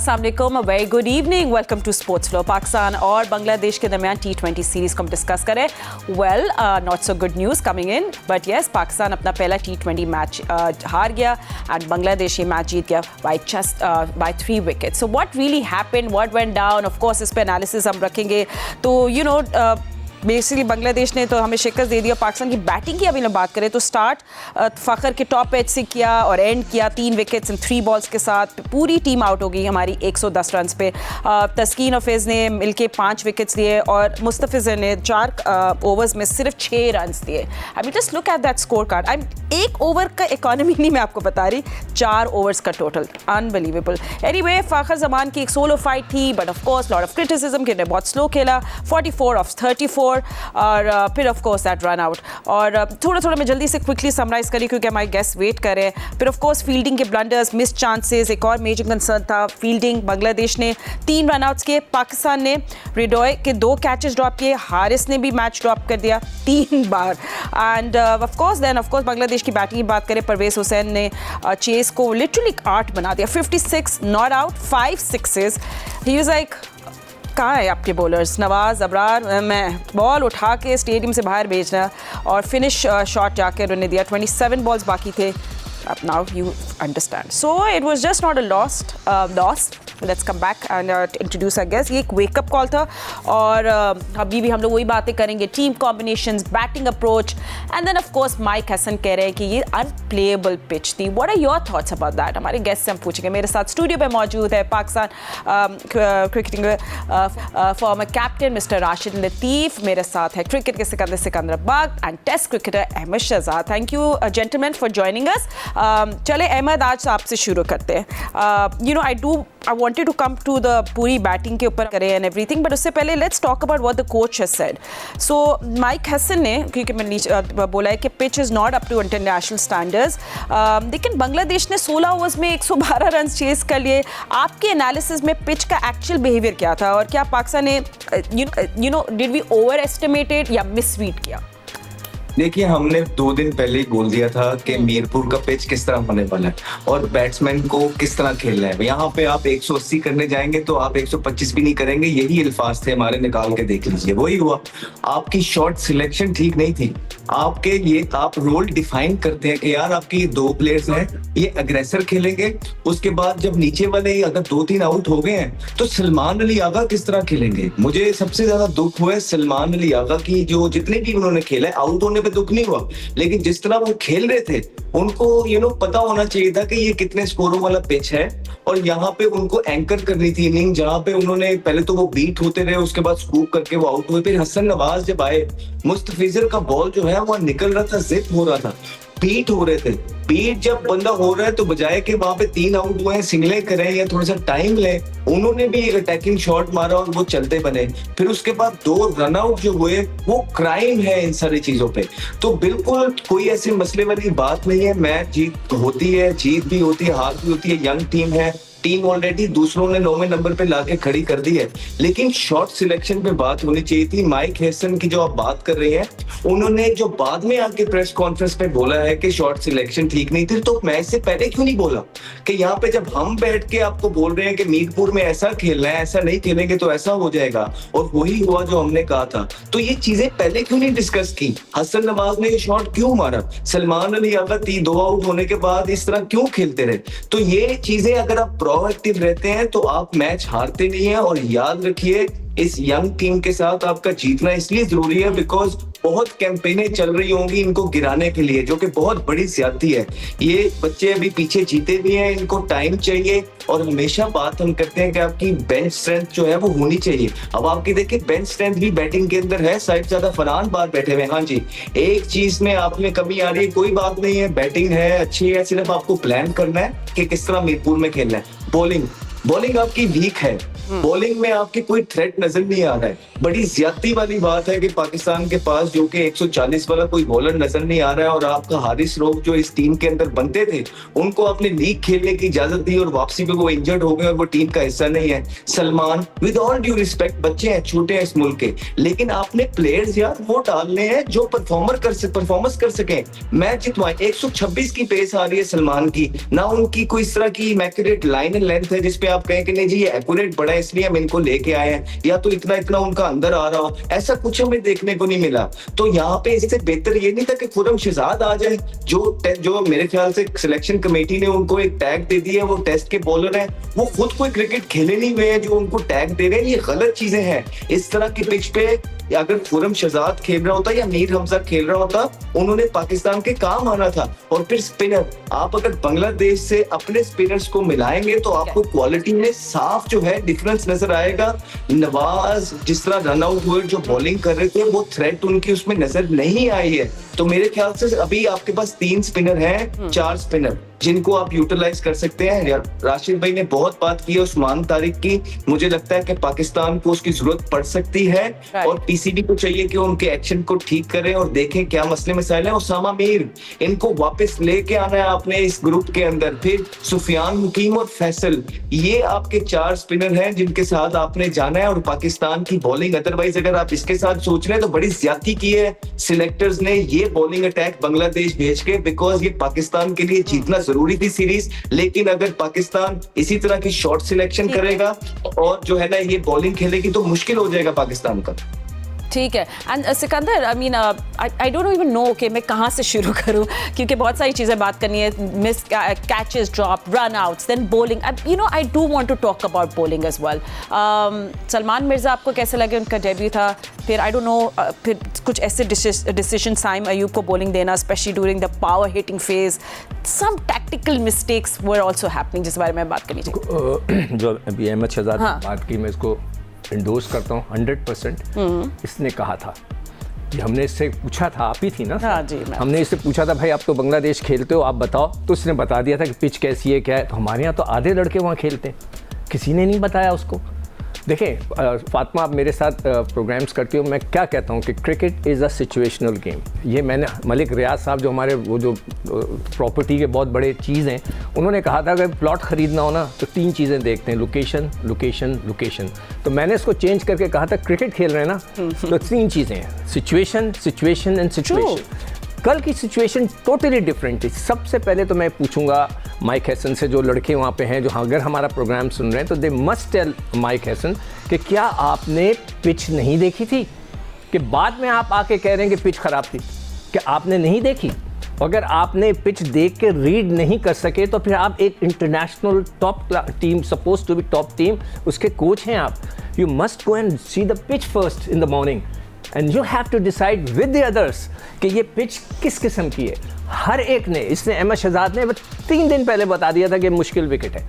अस्सलाम वालेकुम, very good evening, welcome to sports flow. Pakistan और बांग्लादेश के दरमियान T20 सीरीज़ को हम डिस्कस करें। Well, not so good news coming in, but yes, Pakistan अपना पहला T20 मैच हार गया एंड बांग्लादेश ये मैच जीत गया by 3 wicket. So what really happened, what went down, of course इस पे एनालिसिस हम रखेंगे। तो यू नो बेसिकली बांग्लादेश ने तो हमें शिकस्त दे दिया। पाकिस्तान की बैटिंग की अभी हम बात करें तो स्टार्ट फ़खर के टॉप एज से किया और एंड किया 3 विकेट्स इन 3 बॉल्स के साथ। पूरी टीम आउट हो गई हमारी 110 रन पे। तस्कीन हफीज़ ने मिलके 5 विकेट्स लिए और मुस्तफ़िज़ ने 4 ओवर्स में सिर्फ 6 रन दिए। I mean just look at that score card. आई एक ओवर का इकॉनमी नहीं मैं आपको बता रही, 4 ओवर्स का टोटल, अनबिलीवेबल। एनीवे, फ़खर ज़मान की एक सोलो फाइट थी, but of course lot of criticism कि बहुत स्लो खेला, 44 ऑफ 34 और फिर of course that run out. और थोड़ा मैं जल्दी से क्विकली समराइज करी क्योंकि हमारे गेस्ट वेट कर रहे हैं। फिर ऑफ कोर्स फील्डिंग के ब्लंडर्स, मिस चांसेस, एक और मेजर कंसर्न था फील्डिंग। बांग्लादेश ने 3 रन आउट्स किए, पाकिस्तान ने रिडोय के 2 कैचेस ड्रॉप किए, हारिस ने भी मैच ड्रॉप कर दिया 3 बार। एंड ऑफ कोर्स बांग्लादेश की बैटिंग की बात करें, परवेज हुसैन ने चेस को लिटरली 8 बना दिया, 56 not out, 5 sixes. He was like, कहाँ है आपके बॉलर्स नवाज, अबरार? मैं बॉल उठा के स्टेडियम से बाहर भेजना और फिनिश शॉट जाकर उन्होंने दिया। 27 बॉल्स बाकी थे। Now you understand. So it was just not a loss. Let's come back and introduce our guest. ये एक वेकअप कॉल था और अभी भी हम लोग वही बातें करेंगे, team combinations, batting approach and then of course Mike Hesson कह रहे हैं कि ये अनप्लेएबल पिच थी। What are your thoughts about that? हमारे गेस्ट से हम पूछेंगे। मेरे साथ स्टूडियो पे मौजूद है Pakistan cricketing former captain mister Rashid Latif, मेरे साथ है क्रिकेट के Secunderabad and test cricketer Ahmed Shehzad. Thank you gentlemen for joining us. चले अहमद, आज आपसे शुरू करते हैं। I wanted to come to the पूरी बैटिंग के ऊपर करें and everything, but उससे पहले let's talk about what the coach has said. So Mike Hesson ने, क्योंकि मैंने बोला है कि pitch is not up to international standards, लेकिन बांग्लादेश ने 16 ओवर्स में 112 रन चेस कर लिए। आपके एनालिसिस में पिच का एक्चुअल बिहेवियर क्या था और क्या पाकिस्तान ने डिड वी ओवर एस्टिमेटेड या मिसरीड किया? देखिए, हमने 2 दिन पहले ही बोल दिया था कि मीरपुर का पिच किस तरह होने वाला है और बैट्समैन को किस तरह खेलना है। यहाँ पे आप 180 करने जाएंगे तो आप 125 भी नहीं करेंगे, यही अल्फाज थे हमारे, निकाल के देख लीजिए। वही हुआ, आपकी शॉट सिलेक्शन ठीक नहीं थी। आप रोल डिफाइन करते हैं कि यार आपके ये 2 प्लेयर्स हैं, ये अग्रेसर खेलेंगे, उसके बाद जब नीचे वाले अगर 2-3 आउट हो गए हैं तो सलमान अली आगा किस तरह खेलेंगे। मुझे सबसे ज्यादा दुख हुआ है सलमान अली आगा की, जो जितने भी उन्होंने खेला है, आउट होने पे दुख नहीं हुआ, लेकिन जिस तरह वो खेल रहे थे उनको पता होना चाहिए था कि ये कितने स्कोरों वाला पिच है और यहाँ पे उनको एंकर करनी थी इनिंग, जहाँ पे उन्होंने पहले तो वो बीट होते रहे, उसके बाद स्कूप करके वो आउट हुए। फिर हसन नवाज जब आए, मुस्तफिजर का बॉल जो है वो निकल रहा था, जिप हो रहा था, बीट हो रहे थे। बीट जब बंदा हो रहा है तो बजाय के वहां पे 3 आउट हुए हैं, सिंगले करें या थोड़ा सा टाइम लें, उन्होंने भी एक अटैकिंग शॉट मारा और वो चलते बने। फिर उसके बाद 2 रन आउट जो हुए, वो क्राइम है इन सारी चीजों पे। तो बिल्कुल कोई ऐसे मसले वाली बात नहीं है। मैच जीत होती है, जीत भी होती है, हार भी होती है। यंग टीम है, टीम ऑलरेडी दूसरों ने 9वें नंबर पे लाके खड़ी कर दी है, लेकिन शॉट सिलेक्शन पे बात होनी चाहिए थी। माइक हसन की जो आप बात कर रही हैं, उन्होंने जो बाद में आके प्रेस कॉन्फ्रेंस पे बोला है कि शॉट सिलेक्शन ठीक नहीं थी, तो मैच से पहले क्यों नहीं बोला कि यहाँ पे जब हम बैठ के आपको बोल रहे हैं कि मीरपुर में ऐसा खेलना है, ऐसा नहीं खेलेंगे तो ऐसा हो जाएगा, और वही हुआ जो हमने कहा था। तो ये चीजें पहले क्यों नहीं डिस्कस की? हसन नवाज ने ये शॉट क्यों मारा? सलमान अली अगर 2 आउट होने के बाद इस तरह क्यों खेलते रहे? तो ये चीजें अगर आप प्रोएक्टिव रहते हैं तो आप मैच हारते नहीं है। और याद रखिए, इस यंग टीम के साथ आपका जीतना इसलिए जरूरी है बिकॉज बहुत कैंपेनें चल रही होंगी इनको गिराने के लिए, जो कि बहुत बड़ी ज्यादती है। ये बच्चे अभी पीछे जीते भी हैं, इनको टाइम चाहिए। और हमेशा बात हम करते हैं कि आपकी बेंच स्ट्रेंथ जो है वो होनी चाहिए। अब आपकी देखिए बेंच स्ट्रेंथ भी बैटिंग के अंदर है। साहिबजादा फरहान बाहर बैठे हुए, हाँ जी, एक चीज में आप में कमी आ रही है, कोई बात नहीं है, बैटिंग है, अच्छी है, सिर्फ आपको प्लान करना है कि किस तरह मीरपुर में खेलना है। बॉलिंग आपकी वीक है, बॉलिंग में आपके कोई थ्रेट नजर नहीं आ रहा है। बड़ी ज्यादती वाली बात है कि पाकिस्तान के पास जो कि 140 वाला कोई बॉलर नजर नहीं आ रहा है, और आपका हारिस रऊफ जो इस टीम के अंदर बनते थे, उनको आपने लीग खेलने की इजाजत दी और वापसी पे वो इंजर्ड हो गए और वो टीम का हिस्सा नहीं है। Salman, with all due respect, बच्चे हैं, छोटे हैं इस मुल्क के, लेकिन आपने प्लेयर्स यार वो डालने हैं जो परफॉर्मेंस कर सके, मैच जितवाएं। 126 की पेस आ रही है सलमान की, ना उनकी कोई इस तरह की इमैक्युरेट लाइन एंड लेंथ है जिसपे आप कहें कि नहीं जी ये एक्यूरेट बड़ा है इसलिए हम इनको लेके आए हैं, या तो इतना उनका अंदर आ रहा हो, ऐसा कुछ हमें देखने को नहीं मिला। तो यहाँ पे इससे बेहतर ये नहीं था कि खुरम शहजाद आ जाए, जो मेरे ख्याल से सिलेक्शन कमेटी ने उनको एक टैग दे दिया है, वो टेस्ट के बॉलर हैं, वो खुद कोई क्रिकेट खेले नहीं हुए हैं, जो उनको टैग दे रहे हैं, ये गलत चीजें हैं। इस तरह की पिच पे अगर खुरम शहजाद खेल रहा होता या मीर हमजा खेल रहा होता, उन्होंने पाकिस्तान के काम आना था। और फिर स्पिनर, आप अगर बांग्लादेश से अपने स्पिनर्स को मिलाएंगे तो आपको क्वालिटी में साफ जो है डिफरेंस नजर आएगा। नवाज जिस तरह रन आउट हुए, जो बॉलिंग कर रहे थे, वो थ्रेट उनकी उसमें नजर नहीं आई है। तो मेरे ख्याल से अभी आपके पास 3 स्पिनर हैं, 4 स्पिनर जिनको आप यूटिलाइज कर सकते हैं। राशिद भाई ने बहुत बात की है उस्मान तारिक की, मुझे लगता है कि पाकिस्तान को उसकी जरूरत पड़ सकती है, और पीसीबी को चाहिए कि उनके एक्शन को ठीक करें और देखें क्या मसले मसाइल हैं। उसामा मीर, इनको वापस लेके आना है आपने इस ग्रुप के अंदर। फिर सुफियान मुकीम और फैसल, ये आपके 4 स्पिनर हैं जिनके साथ आपने जाना है। और पाकिस्तान की बॉलिंग, अदरवाइज अगर आप इसके साथ सोच रहे हैं तो बड़ी ज्यादती की है सिलेक्टर्स ने ये बॉलिंग अटैक बांग्लादेश भेज के, बिकॉज ये पाकिस्तान के लिए जीतना जरूरी थी सीरीज। लेकिन अगर पाकिस्तान इसी तरह की शॉर्ट सिलेक्शन करेगा और जो है ना ये बॉलिंग खेलेगी तो मुश्किल हो जाएगा पाकिस्तान का। ठीक है। And Sikandar, I mean I don't even know कि मैं कहाँ से शुरू करूँ, क्योंकि बहुत सारी चीज़ें बात करनी है। Miss catches, drop, run outs, then bowling. You know I do want to talk about bowling as well. Salman Mirza आपको कैसे लगे? उनका डेब्यू था, फिर आई डोंट नो, फिर कुछ ऐसे डिसीजन साइम अयूब को बॉलिंग देना, specially during the power hitting phase, some tactical mistakes were also happening, जिस बारे में बात करनी चाहिए। जो अभी अहमद शहजाद ने बात की, मैं इसको इंडोर्स करता हूँ 100%। इसने कहा था कि हमने इससे पूछा था, आप ही थी ना? हाँ जी, हमने इससे पूछा था भाई आप तो बांग्लादेश खेलते हो, आप बताओ। तो उसने बता दिया था कि पिच कैसी है, क्या है। तो हमारे यहाँ तो आधे लड़के वहाँ खेलते हैं, किसी ने नहीं बताया उसको। देखें फातिमा, आप मेरे साथ प्रोग्राम्स करती हो, मैं क्या कहता हूँ कि cricket is a situational game. ये मैंने मलिक रियाज साहब जो हमारे वो जो प्रॉपर्टी के बहुत बड़े चीज़ हैं, उन्होंने कहा था अगर प्लॉट ख़रीदना हो ना तो 3 चीज़ें देखते हैं, लोकेशन, लोकेशन, लोकेशन। तो मैंने इसको चेंज करके कहा था क्रिकेट खेल रहे हैं ना तो 3 चीज़ें हैं, सिचुएशन, सिचुएशन एंड सिचुएशन। कल की सिचुएशन टोटली डिफरेंट थी। सबसे पहले तो मैं पूछूंगा माइक हैसन से, जो लड़के वहाँ पे हैं जो अगर हमारा प्रोग्राम सुन रहे हैं, तो they must tell Mike Hesson कि क्या आपने पिच नहीं देखी थी, कि बाद में आप आके कह रहे हैं कि पिच ख़राब थी, कि आपने नहीं देखी। अगर आपने पिच देख के रीड नहीं कर सके तो फिर आप एक international top team, suppose to be top team, उसके कोच हैं आप। You must go and see the pitch first in the morning and you have to decide with the others कि ये पिच किस किस्म की है। हर एक ने, इसने अहमद शहजाद ने 3 दिन पहले बता दिया था कि मुश्किल विकेट है,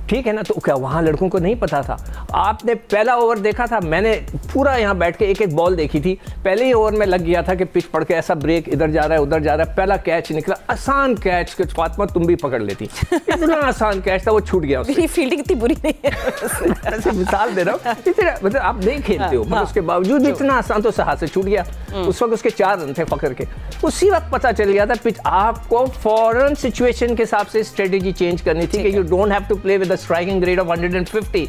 ठीक है ना? तो क्या वहाँ लड़कों को नहीं पता था? आपने पहला ओवर देखा था, मैंने पूरा यहाँ बैठ के एक बॉल देखी थी। पहले ही ओवर में लग गया था कि पिच पड़ के ऐसा ब्रेक इधर जा रहा है उधर जा रहा है। पहला कैच निकला, आसान कैच, कि फातिमा तुम भी पकड़ लेती, इतना आसान कैच था, वो छूट गया। मेरी फील्डिंग इतनी बुरी नहीं है। ऐसे मिसाल दे रहा हूँ, इतना मतलब आप नहीं खेलते हो, मगर उसके बावजूद इतना आसान, तो हाथ से छूट गया। उस वक्त उसके 4 रन थे फकर के। उसी वक्त पता चल गया था पिच। आपको फौरन सिचुएशन के हिसाब से स्ट्रेटेजी चेंज करनी थी कि you don't have to play with striking rate of 150,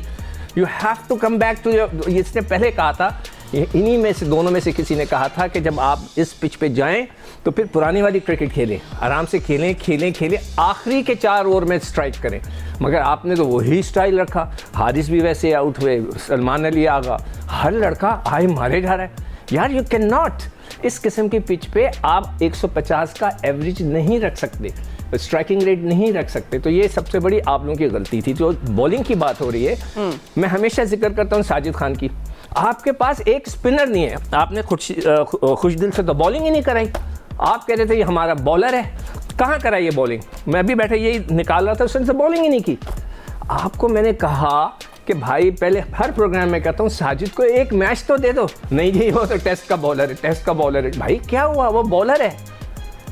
you have to come back to. इसने पहले कहा था, इन्हीं में से, दोनों में से किसी ने कहा था कि जब आप इस पिच पे जाएं तो फिर पुरानी वाली क्रिकेट खेलें, आराम से खेलें, आखिरी के 4 ओवर में स्ट्राइक करें। मगर आपने तो वही स्टाइल रखा। हारिस भी वैसे आउट हुए, सलमान अली आगा, हर लड़का आए मारे जा रहा है। यार यू कैन नॉट, इस किस्म की पिच पे आप 150 का एवरेज नहीं रख सकते, स्ट्राइकिंग रेट नहीं रख सकते। तो ये सबसे बड़ी आप लोगों की गलती थी। जो बॉलिंग की बात हो रही है, मैं हमेशा जिक्र करता हूँ साजिद खान की। आपके पास एक स्पिनर नहीं है, आपने खुश दिल से तो बॉलिंग ही नहीं कराई। आप कह रहे थे ये हमारा बॉलर है, कहाँ कराई ये बॉलिंग? मैं भी बैठे यही निकाल रहा था, उसने बॉलिंग ही नहीं की। आपको मैंने कहा कि भाई, पहले हर प्रोग्राम में कहता हूँ साजिद को एक मैच तो दे दो। नहीं जी, वो तो टेस्ट का बॉलर है, टेस्ट का बॉलर है। भाई क्या हुआ, वो बॉलर है,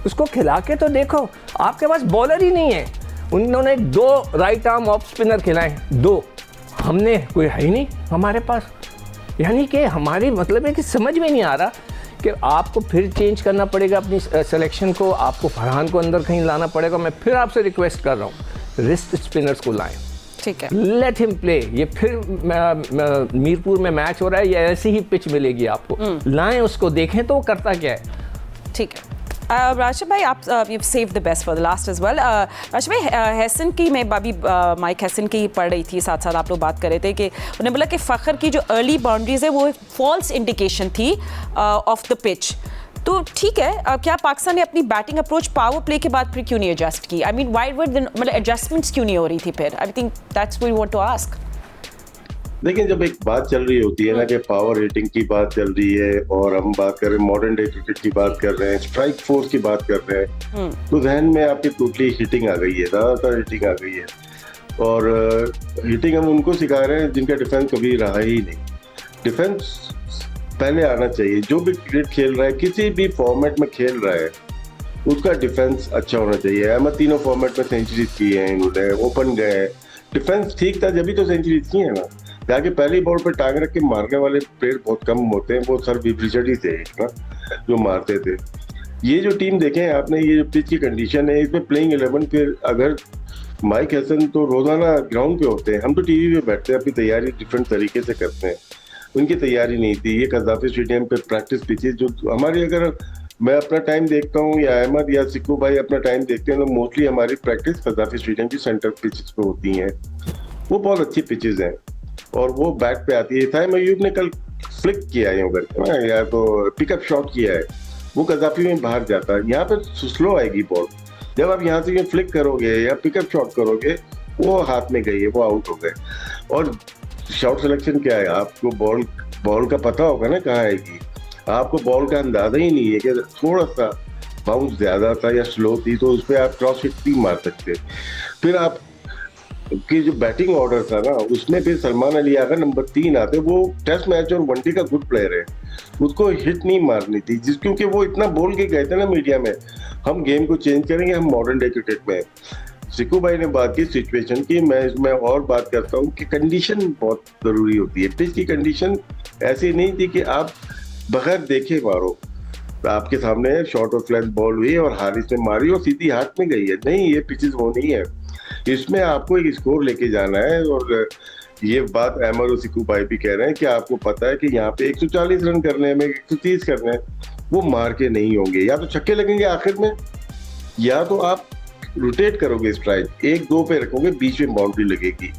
उसको खिला के तो देखो। आपके पास बॉलर ही नहीं है। उन्होंने 2 राइट आर्म ऑफ स्पिनर खिलाए, 2 हमने कोई है ही नहीं हमारे पास। यानी कि हमारी मतलब है कि समझ में नहीं आ रहा कि आपको फिर चेंज करना पड़ेगा अपनी सिलेक्शन को, आपको फरहान को अंदर कहीं लाना पड़ेगा। मैं फिर आपसे रिक्वेस्ट कर रहा हूँ, रिस्ट स्पिनर्स को लाएं, ठीक है, लेट हिम प्ले। ये फिर मीरपुर में मैच हो रहा है, ये ऐसी ही पिच मिलेगी आपको, लाएं उसको, देखें तो वो करता क्या है। ठीक है। राशिद भाई, आप you save the best for the last as well. Rashid भाई, हैसन की मैं अभी माइक हैसन की पढ़ रही थी, साथ साथ आप लोग बात कर रहे थे कि उन्होंने बोला कि फ़खर की जो अर्ली बाउंड्रीज है वो फॉल्स इंडिकेशन थी ऑफ द पिच। तो ठीक है, क्या पाकिस्तान ने अपनी बैटिंग अप्रोच पावर प्ले के बाद फिर क्यों नहीं एडजस्ट की? आई मीन वाई वर मतलब एडजस्टमेंट्स क्यों नहीं हो रही थी फिर? I think that's what we want to ask. देखिए, जब एक बात चल रही होती है ना कि पावर हिटिंग की बात चल रही है और हम बात कर रहे हैं मॉडर्न डे क्रिकेट की बात कर रहे हैं, स्ट्राइक फोर्स की बात कर रहे हैं, तो जहन में आपकी टोटली हिटिंग आ गई है, ज्यादातर हिटिंग आ गई है। और हिटिंग हम उनको सिखा रहे हैं जिनका डिफेंस कभी रहा ही नहीं। डिफेंस पहले आना चाहिए। जो भी क्रिकेट खेल रहा है, किसी भी फॉर्मेट में खेल रहा है, उसका डिफेंस अच्छा होना चाहिए। अहमद तीनों फॉर्मेट में सेंचुरी की है इन्होंने, ओपन गए, डिफेंस ठीक था जब तो सेंचुरी की है ना। जाके पहली बॉल पे टांग रख के मारने वाले प्लेयर बहुत कम होते हैं, वो सर रिचर्ड ही थे ना जो मारते थे। ये जो टीम देखें आपने, ये जो पिच की कंडीशन है, इसमें प्लेइंग 11 फिर अगर माइक हैसन तो रोजाना ग्राउंड पे होते हैं, हम तो टीवी पे बैठते हैं, अपनी तैयारी डिफरेंट तरीके से करते हैं। उनकी तैयारी नहीं थी। ये कज़ाफी स्टेडियम पे प्रैक्टिस पिचेज जो हमारी, अगर मैं अपना टाइम देखता हूँ या अहमद या सिक्कू भाई अपना टाइम देखते हैं, तो मोस्टली हमारी प्रैक्टिस कज़ाफी स्टेडियम की सेंटर पिचेज पे होती हैं। वो बहुत अच्छी पिचेज हैं और वो बैट पे आती है। थाइम अयूब ने कल फ्लिक किया है उधर या तो पिकअप शॉट किया है, वो कज़ाफी में बाहर जाता है। यहाँ पे स्लो आएगी बॉल, जब आप यहाँ से ये फ्लिक करोगे या पिकअप शॉट करोगे, वो हाथ में गई है, वो आउट हो गए। और शॉट सिलेक्शन क्या है, आपको बॉल का पता होगा ना कहाँ आएगी। आपको बॉल का अंदाजा ही नहीं है कि थोड़ा सा बाउंस ज्यादा था या स्लो थी तो उस पर आप क्रॉस हिट नहीं मार सकते। फिर आप कि जो बैटिंग ऑर्डर था ना, उसमें फिर सलमान अली आगा नंबर 3 आते, वो टेस्ट मैच और वनडे का गुड प्लेयर है, उसको हिट नहीं मारनी थी क्योंकि वो इतना बोल के गए थे ना मीडिया में, हम गेम को चेंज करेंगे, हम मॉडर्न डे क्रिकेट में। सिक्कू भाई ने बात की सिचुएशन की, मैं इसमें और बात करता हूँ कि कंडीशन बहुत जरूरी होती है। पिच की कंडीशन ऐसी नहीं थी कि आप बगैर देखे मारो, आपके सामने शॉर्ट ऑफ लेंथ बॉल हुई और हारिस ने मारी और सीधी हाथ में गई है। नहीं, ये पिचेस वो नहीं है, इसमें आपको एक स्कोर लेके जाना है। और ये बात अहमद और सिक्कू भाई भी कह रहे हैं कि आपको पता है कि यहाँ पे 140 रन करने में 130 करने, वो मार के नहीं होंगे, या तो छक्के लगेंगे आखिर में या तो आप रोटेट करोगे, स्ट्राइक 1-2 पे रखोगे, बीच में बाउंड्री लगेगी।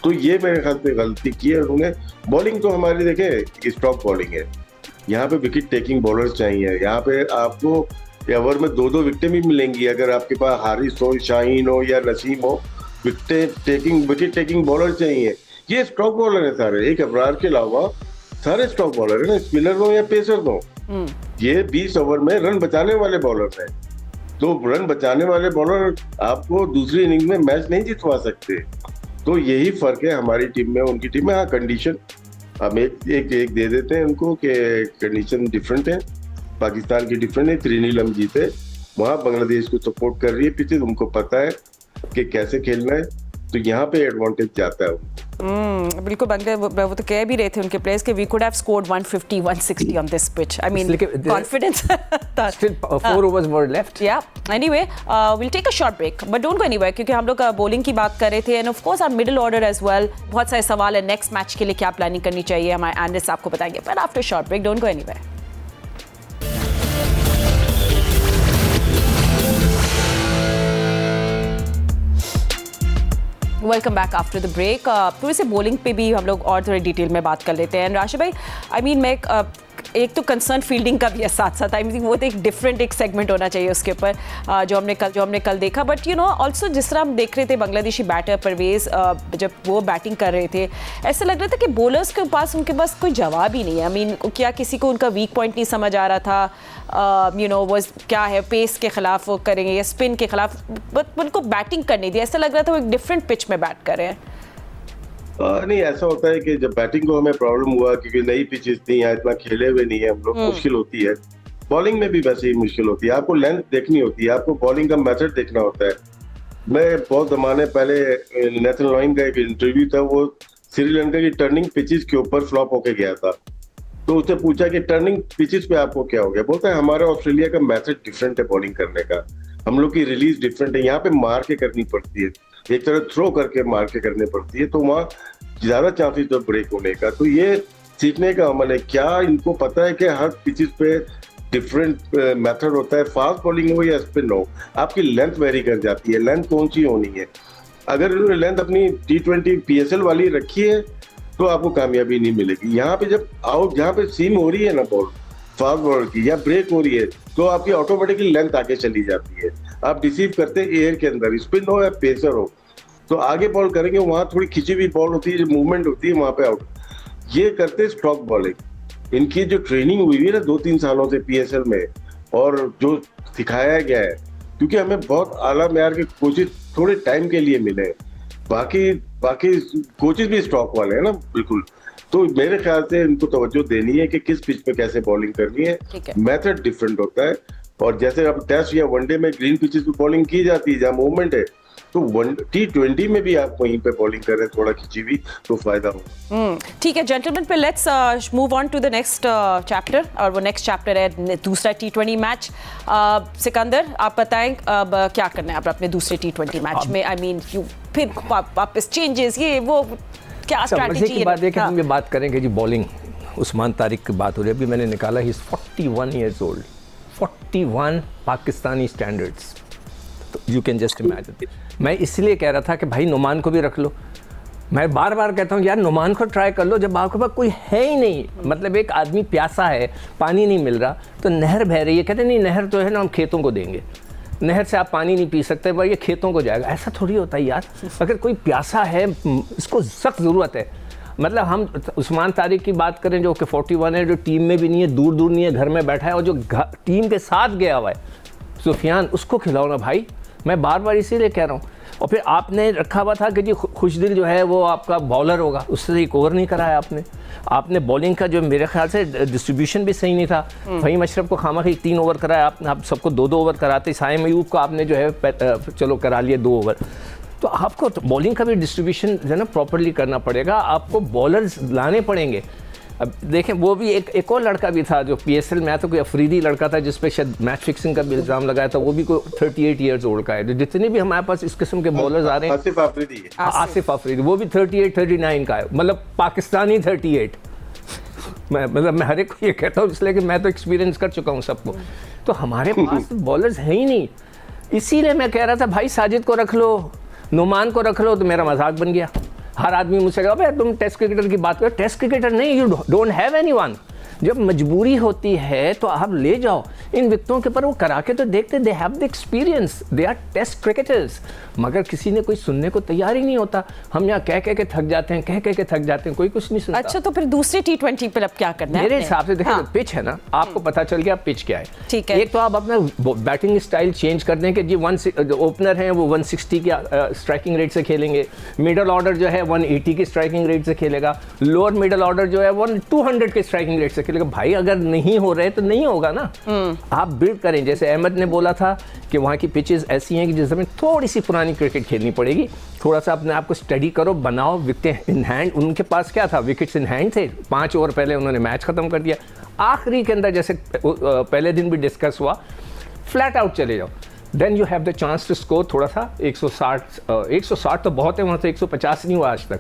तो ये मेरे ख्याल से गलती की है उन्होंने। बॉलिंग तो हमारी देखें स्टॉक बॉलिंग है, यहाँ पे विकेट टेकिंग बॉलर्स चाहिए। यहाँ पे आपको ओवर में 2-2 विकेटें भी मिलेंगी अगर आपके पास हारिस हो, शाहीन हो या नसीम हो, विकेट टेकिंग बॉलर चाहिए। ये स्टॉक बॉलर है सारे, एक अबरार के अलावा सारे स्टॉक बॉलर है ना, स्पिनर हो या पेसर हो। ये 20 ओवर में रन बचाने वाले बॉलर हैं, तो रन बचाने वाले बॉलर आपको दूसरी इनिंग में मैच नहीं जितवा सकते। तो यही फर्क है हमारी टीम में उनकी टीम में। हाँ, कंडीशन हम एक दे देते हैं उनको कि कंडीशन डिफरेंट है, पाकिस्तान की डिफरेंट है। त्रिनीलम जीते, वहाँ बांग्लादेश को सपोर्ट कर रही है पिचेस, उनको पता है कि कैसे खेलना है, तो यहाँ पे एडवांटेज जाता है। बिल्कुल, वो तो कह भी रहे थे उनके प्लेयर्स कि we could have scored 150 160 on this pitch. I mean confidence था। Still 4 overs were left. Yeah. Anyway, we'll take a short break, but don't go anywhere क्योंकि हम लोग बॉलिंग की बात कर रहे थे and of course our middle order as well. बहुत सारे सवाल है नेक्स्ट मैच के लिए क्या प्लानिंग करनी चाहिए, हमारे एनालिस्ट आपको बताएंगे, but after short break, don't go anywhere. Welcome back after the break. थोड़ी से बॉलिंग पे भी हम लोग और थोड़ी डिटेल में बात कर लेते हैं। राशिद भाई, आई मीन मैं एक तो कंसर्न फील्डिंग का भी है साथ साथ, आई मीन वो तो एक डिफरेंट एक सेगमेंट होना चाहिए उसके ऊपर जो हमने कल देखा। बट यू नो ऑल्सो जिस तरह हम देख रहे थे बांग्लादेशी बैटर परवेज जब वो बैटिंग कर रहे थे, ऐसा लग रहा था कि बॉलर्स के पास उनके पास कोई जवाब ही नहीं है। आई मीन क्या किसी को उनका वीक पॉइंट नहीं समझ आ रहा था, यू नो वो क्या है, पेस के खिलाफ वो करेंगे या स्पिन के खिलाफ, बट उनको बैटिंग करनी थी। ऐसा लग रहा था वो एक डिफरेंट पिच में बैट कर रहे हैं। नहीं, ऐसा होता है कि जब बैटिंग को हमें प्रॉब्लम हुआ क्योंकि नई पिचेस थी, यहाँ इतना खेले हुए नहीं है हम लोग, मुश्किल होती है। बॉलिंग में भी वैसे ही मुश्किल होती है, आपको लेंथ देखनी होती है, आपको बॉलिंग का मेथड देखना होता है। मैं बहुत जमाने पहले नेथन लॉइन का एक इंटरव्यू था, वो श्रीलंका की टर्निंग पिचेस के ऊपर फ्लॉप होके गया था। तो उससे पूछा कि टर्निंग पिचेस पे आपको क्या हो गया, बोलता है हमारा ऑस्ट्रेलिया का मेथड डिफरेंट है बॉलिंग करने का, हम लोग की रिलीज डिफरेंट है, यहाँ पे मार के करनी पड़ती है, एक तरह थ्रो करके मार के करनी पड़ती है, तो वहाँ ज्यादा चांसेस तो ब्रेक होने का। तो ये सीखने का अमल है। क्या इनको पता है कि हर पिचेस पे डिफरेंट मेथड होता है, फास्ट बॉलिंग हो या स्पिन हो, आपकी लेंथ वेरी कर जाती है, लेंथ कौन सी होनी है। अगर इन्होंने लेंथ अपनी T20 PSL वाली रखी है तो आपको कामयाबी नहीं मिलेगी। यहाँ पे जब आउट, जहाँ पे सीम हो रही है ना बॉल फास्ट बॉलर की या ब्रेक हो रही है, तो आपकी ऑटोमेटिकली लेंथ आगे चली जाती है, आप डिसीव करते हैं एयर के अंदर, स्पिन हो या पेसर हो, तो आगे बॉल करेंगे, वहां थोड़ी खिंची हुई बॉल होती है, जो मूवमेंट होती है वहां पे आउट। ये करते स्ट्रोक बॉलिंग। इनकी जो ट्रेनिंग हुई है ना 2-3 सालों से PSL में, और जो सिखाया गया है, क्योंकि हमें बहुत आला मेयार के कोचेज थोड़े टाइम के लिए मिले, बाकी कोचेज भी स्ट्रोक वाले हैं ना बिल्कुल। तो मेरे ख्याल से इनको तवज्जो देनी है कि किस पिच पे कैसे बॉलिंग करनी है, मेथड डिफरेंट होता है। और जैसे अब टेस्ट या वनडे में ग्रीन पिचेस पे बॉलिंग की जाती है जहाँ मूवमेंट है, तो T20 में भी आप वहीं पे बॉलिंग कर रहे हैं थोड़ा खिंची हुई, तो फायदा होगा। ठीक है जेंटलमैन, पे let's move on to the next chapter, और वो नेक्स्ट चैप्टर है दूसरा T20 मैच। सिकंदर, आप बताएं अब क्या करना है आप अपने दूसरे T20 मैच में? आई मीन फिर वापस चेंजेस, ये वो क्या स्ट्रैटेजी की बात है कि हम ये बात करेंगे जी बॉलिंग, उस्मान तारिक की बात हो रही है, अभी मैंने निकाला, he is 41 years old, 41 Pakistani standards, तो यू कैन जस्ट इमेजिन। मैं इसलिए कह रहा था कि भाई नुमान को भी रख लो, मैं बार बार कहता हूँ यार नुमान को ट्राई कर लो, जब आपके पास कोई है ही नहीं, मतलब एक आदमी प्यासा है, पानी नहीं मिल रहा, तो नहर बह रही है, कहते नहीं नहर तो है ना हम खेतों को देंगे, नहर से आप पानी नहीं पी सकते पर ये खेतों को जाएगा, ऐसा थोड़ी होता है यार। अगर कोई प्यासा है, इसको सख्त ज़रूरत है। मतलब हम उस्मान तारिक की बात करें जो कि 41 है, जो टीम में भी नहीं है, दूर दूर नहीं है, घर में बैठा है, और जो टीम के साथ गया हुआ है सुफियान, उसको खिलाओ ना भाई, मैं बार बार इसीलिए कह रहा हूँ। और फिर आपने रखा हुआ था कि जी खुशदिल जो है वो आपका बॉलर होगा, उससे एक ओवर नहीं कराया आपने बॉलिंग का जो मेरे ख्याल से डिस्ट्रीब्यूशन भी सही नहीं था। फ़हीम अशरफ को खामा 3 ओवर कराया, आप सबको 2-2 ओवर कराते, साइम अयूब को आपने जो है चलो करा लिए 2 ओवर। तो आपको तो बॉलिंग का भी डिस्ट्रीब्यूशन जो है ना प्रॉपरली करना पड़ेगा, आपको बॉलर्स लाने पड़ेंगे। अब देखें वो भी एक और लड़का भी था जो PSL में आया था, कोई अफरीदी लड़का था जिस पे शायद मैच फिक्सिंग का भी इल्ज़ाम लगाया था, वो भी कोई 38 ईयर्स ओल्ड का है। जितने भी हमारे पास इस किस्म के बॉलर्स आ रहे हैं, आसिफ अफरीदी, वो भी 38-39 का है, मतलब पाकिस्तानी 38। मैं हर एक को ये कहता हूँ इसलिए कि मैं तो एक्सपीरियंस कर चुका हूँ सबको। तो हमारे पास बॉलर्स हैं ही नहीं, इसीलिए मैं कह रहा था भाई साजिद को रख लो, नुमान को रख लो, तो मेरा मजाक बन गया। हर आदमी मुझसे कहा भाई तुम टेस्ट क्रिकेटर की बात करो, टेस्ट क्रिकेटर नहीं, यू डोंट हैव एनीवन। जब मजबूरी होती है तो आप ले जाओ इन विकेटों के पर, वो करा के तो देखते, they have the experience, they are test cricketers. मगर किसी ने कोई सुनने को तैयार ही नहीं होता, हम यहाँ कह के थक जाते हैं, कह के थक जाते हैं, कोई कुछ नहीं सुनता। अच्छा, तो फिर दूसरे T20 पर अब क्या करना है? मेरे हिसाब से देखिए पिच है ना, आपको पता चल गया पिच क्या है। ठीक है, एक तो आप अपना बैटिंग स्टाइल चेंज कर दें कि जी ओपनर हैं वो 160 की स्ट्राइकिंग रेट से खेलेंगे, मिडल ऑर्डर जो है 180 की स्ट्राइकिंग रेट से खेलेगा, लोअर मिडल ऑर्डर जो है 200 की स्ट्राइकिंग रेट से खेलेगा। भाई अगर नहीं हो रहे तो नहीं होगा ना, आप बिल्ड करें। जैसे अहमद ने बोला था कि वहाँ की पिचेस ऐसी हैं कि जिस समय थोड़ी सी पुरानी क्रिकेट खेलनी पड़ेगी, थोड़ा सा अपने आप को स्टडी करो, बनाओ विकेट इन हैंड। उनके पास क्या था, विकेट्स इन हैंड थे, 5 ओवर पहले उन्होंने मैच खत्म कर दिया। आखिरी के अंदर जैसे पहले दिन भी डिस्कस हुआ, फ्लैट आउट चले जाओ, then you have the chance to score थोड़ा सा 160 तो बहुत है, वहाँ से 150 नहीं हुआ आज तक,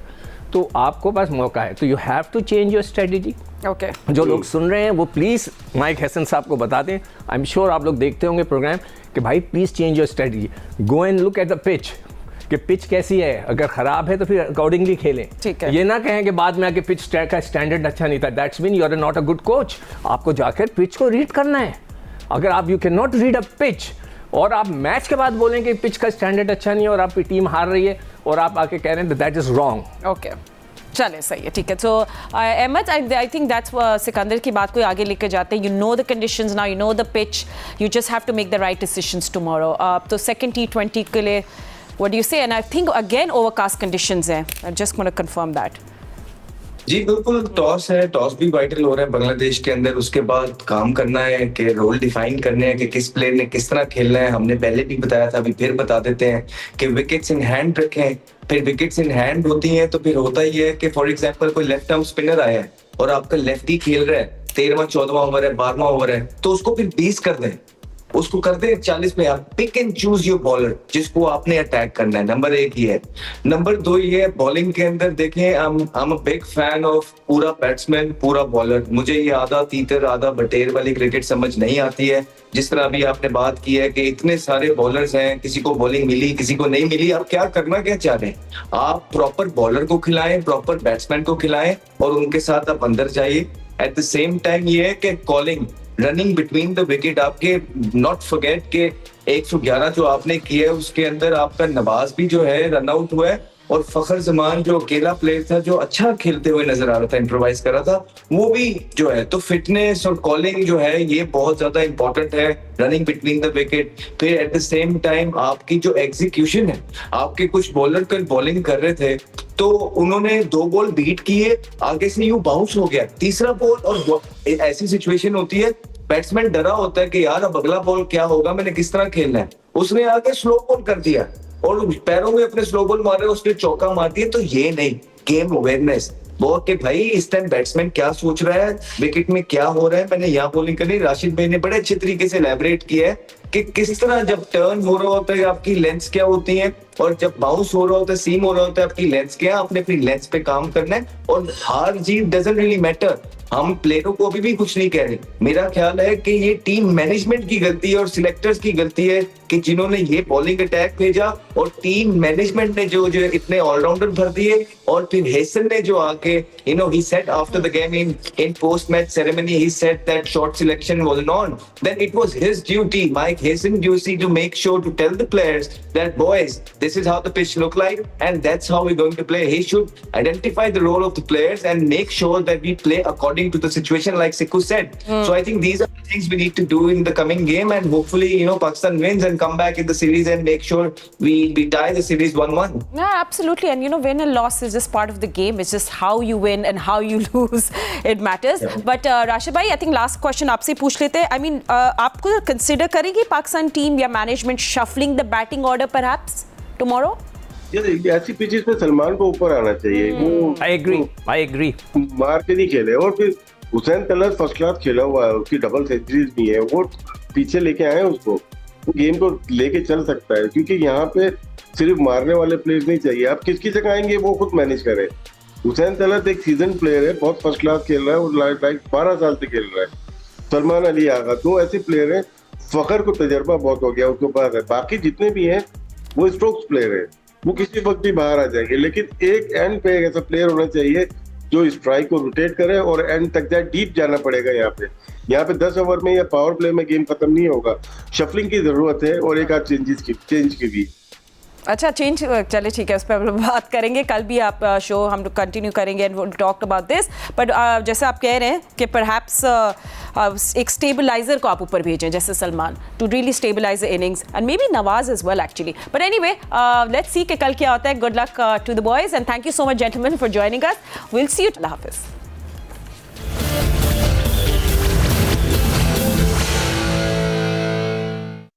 तो आपको पास मौका है। तो you have to change your strategy. Okay, जो लोग सुन रहे हैं वो प्लीज़ माइक हसन साहब को बता दें, आई एम श्योर आप लोग देखते होंगे प्रोग्राम, कि भाई please change your strategy, go and look at the pitch कि पिच कैसी है, अगर ख़राब है तो फिर अकॉर्डिंगली खेलें। ठीक है, ये ना कहें कि बाद में आके पिच का स्टैंडर्ड अच्छा नहीं था, that's mean you are not a good coach. आपको जाकर पिच को रीड करना है। अगर आप you can not read a pitch और आप मैच के बाद बोलें कि पिच का स्टैंडर्ड अच्छा नहीं है और आपकी टीम हार रही है और आप आके कह रहे हैं दैट इज़ रॉन्ग। ओके, चले सही है, ठीक है। तो Ahmed, I think that's Sikandar की बात को आगे लेकर जाते हैं। You know the conditions now, you know the pitch, you just have to make the right decisions tomorrow. तो सेकंड T20 के लिए what do you say? And I think again overcast conditions हैं, I just want to confirm that. जी बिल्कुल, toss है, toss भी vital हो रहा है बांग्लादेश के अंदर। उसके बाद काम करना है कि रोल डिफाइन करने हैं कि किस प्लेयर ने किस तरह खेलना है। हमने पहले भी बताया था, अभी फिर बता देते हैं कि विकेट्स इन हैंड रखें। फिर विकेट्स इन हैंड होती हैं तो फिर होता ही है कि फॉर एग्जांपल कोई लेफ्ट आर्म स्पिनर आया है और आपका लेफ्टी खेल रहा है, 13वां 14वां ओवर है, 12वां ओवर है, तो उसको फिर 20 कर दें, उसको कर दे 40 पे। आप pick and choose your bowler जिसको आपने अटैक करना है। नंबर 1 ये है। नंबर 2 ये है, बॉलिंग के अंदर देखें, I am a big fan of पूरा बैट्समैन पूरा बॉलर। मुझे ये आधा तीतर आधा बटेर वाली क्रिकेट समझ नहीं आती है। जिस तरह अभी आपने बात की है कि इतने सारे बॉलर्स हैं, किसी को बॉलिंग मिली किसी को नहीं मिली, आप क्या करना क्या चाह रहे हैं? आप प्रॉपर बॉलर को खिलाएं, प्रॉपर बैट्समैन को खिलाएं और उनके साथ आप अंदर जाइए। एट द सेम टाइम ये है कि calling running between the wicket, आपके नॉट फॉरगेट के 111 जो आपने किया है उसके अंदर आपका नवाज भी जो है रन आउट हुआ है और फखर जमान जो अकेला प्लेयर था जो अच्छा खेलते हुए नजर आ रहा था, इम्प्रोवाइज कर रहा था, वो भी जो है। तो फिटनेस और कॉलिंग जो है ये बहुत ज्यादा इंपॉर्टेंट है, रनिंग बिटवीन द विकेट। फिर एट द सेम टाइम आपकी जो एग्जीक्यूशन है, आपके कुछ बॉलर कल बॉलिंग कर रहे थे तो उन्होंने 2 बॉल बीट किए, आगे से यूं बाउंस हो गया तीसरा बॉल, और ऐसी सिचुएशन होती है बैट्समैन डरा होता है कि यार अब अगला बॉल क्या होगा, मैंने किस तरह खेलना है। उसने आगे स्लो बॉल कर दिया और पैरों में अपने स्लो बॉल मारे, उसने चौका मार दिया। तो ये नहीं, गेम अवेयरनेस वो कि भाई इस टाइम बैट्समैन क्या सोच रहा है, विकेट में क्या हो रहा है, मैंने यहाँ बॉलिंग करनी। राशिद भाई ने बड़े अच्छे तरीके से एलैबोरेट किया है कि किस तरह जब टर्न हो रहा होता है आपकी लेंथ क्या होती है, और जब बाउंस हो रहा होता है, सीम हो रहा होता है, आपकी लेंथ क्या है, आपने अपनी लेंथ पे काम करना है। और हार जीत डजंट रियली मैटर। हम प्लेयरों को अभी भी कुछ नहीं कह रहे। मेरा ख्याल है कि ये टीम मैनेजमेंट की गलती है और सिलेक्टर्स की गलती है कि जिन्होंने ये बॉलिंग अटैक भेजा, और टीम मैनेजमेंट ने जो इतने ऑलराउंडर भर दिए। और फिर हेसन ने जो आके he said after the game in post match ceremony, he said that short selection wasn't on. Then it was his duty, Mike Hazen duty, to make sure to tell the players that boys, this is how the pitch look like and that's how we're going to play. He should identify the role of the players and make sure that we play according to the situation, like Sikhu said. So I think these are the things we need to do in the coming game, and hopefully Pakistan wins and come back in the series and make sure we tie the series 1-1. Yeah, absolutely. And win and loss is just part of the game. It's just how you win and how you lose. It matters. Yeah. But Rashid bhai, I think last question आपसे पूछ लेते हैं. I mean, आपको consider करेगी Pakistan team या management shuffling the batting order perhaps tomorrow? ऐसी pitches पे सलमान को ऊपर आना चाहिए. वो I agree. मार के नहीं खेले. और फिर हुसैन तलत फर्स्ट क्लास खेला हुआ है, उसकी डबल सेंचुरीज भी है, वो पीछे लेके आए उसको, वो गेम को लेके चल सकता है. क्योंकि यहाँ पे सिर्फ मारने वाले प्लेयर्स नहीं चाहिए. आप किसकी जगह आएंगे वो खुद मैनेज करें. हुसैन तलत एक सीजन प्लेयर है, बहुत फर्स्ट क्लास खेल रहा है और लाइक 12 साल से खेल रहा है. सलमान अली आगा, 2 ऐसे प्लेयर हैं. फखर को तजर्बा बहुत हो गया उसके पास है. बाकी जितने भी हैं वो स्ट्रोक्स प्लेयर है, वो किसी वक्त भी बाहर आ जाएंगे. लेकिन एक एंड पे एक ऐसा प्लेयर होना चाहिए जो स्ट्राइक को रोटेट करे और एंड तक जाए. डीप जाना पड़ेगा यहाँ पे 10 ओवर में या पावर प्ले में गेम खत्म नहीं होगा. शफलिंग की जरूरत है और एक आध चेंज की भी. अच्छा, चेंज, चले ठीक है, उस पर बात करेंगे. कल भी आप शो हम लोग कंटिन्यू करेंगे and will talk about this. But जैसे आप कह रहे हैं कि परहैप्स एक स्टेबलाइजर को आप ऊपर भेजें जैसे Salman, to really stabilize the innings and maybe Nawaz as well actually. But anyway, let's see कि कल क्या होता है. Good luck to the boys and thank you so much gentlemen for joining us. Will see you. अल्लाह हाफिज़.